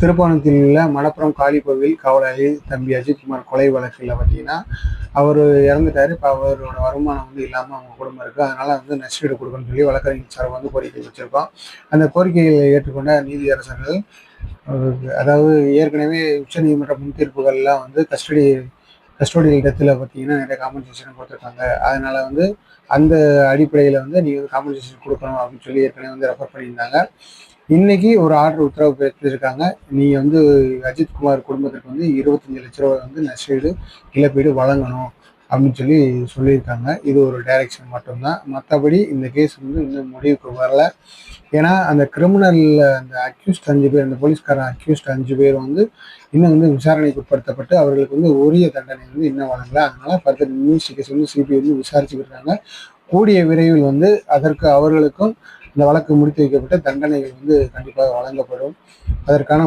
திருப்பவனத்தில் உள்ள மணப்புறம் காளி கோவில் காவலாளி தம்பி அஜித்குமார் கொலை வழக்கில் பார்த்தீங்கன்னா அவர் இறந்துட்டார். இப்போ அவரோட வருமானம் வந்து இல்லாமல் அவங்க குடும்பம் இருக்குது. அதனால் வந்து நஷ்டீடு கொடுக்கணும்னு சொல்லி வழக்கறிஞர் சார் வந்து கோரிக்கை வச்சுருக்கோம். அந்த கோரிக்கையை ஏற்றுக்கொண்ட நீதியரசர்கள் அதாவது ஏற்கனவே உச்சநீதிமன்ற முன் தீர்ப்புகள்லாம் வந்து கஸ்டோடியல் டெத்தில் பார்த்தீங்கன்னா நிறைய காம்பன்சேஷன் கொடுத்துருக்காங்க. அதனால வந்து அந்த அடிப்படையில் வந்து நீங்கள் வந்து காம்பன்சேஷன் கொடுக்கணும் அப்படின்னு சொல்லி ஏற்கனவே வந்து ரெஃபர் பண்ணியிருந்தாங்க. இன்னைக்கு ஒரு ஆர்டர் உத்தரவு பிறப்பிச்சிருக்காங்க. நீங்கள் வந்து அஜித்குமார் குடும்பத்துக்கு வந்து 25 லட்ச ரூபாய் வந்து நஷ்டஈடு இழப்பீடு வழங்கணும் அப்படின்னு சொல்லி சொல்லியிருக்காங்க. இது ஒரு டைரக்ஷன் மட்டும்தான். மற்றபடி இந்த கேஸ் வந்து இன்னும் முடிவுக்கு வரல. ஏன்னா அந்த கிரிமினலில் அந்த அக்யூஸ்ட் 5 பேர், அந்த போலீஸ்காரன் அக்யூஸ்ட் 5 பேர் வந்து இன்னும் வந்து விசாரணைக்கு உட்படுத்தப்பட்டு அவர்களுக்கு வந்து உரிய தண்டனை வந்து இன்னும் வழங்கல. அதனால ஃபர்தர் இன்வெஸ்டிகேஷன் வந்து சிபிஐ வந்து விசாரிச்சுக்கிட்டு இருக்காங்க. கூடிய விரைவில் வந்து அதற்கு அவர்களுக்கும் இந்த வழக்கு முடித்து வைக்கப்பட்ட தண்டனைகள் வந்து கண்டிப்பாக வழங்கப்படும். அதற்கான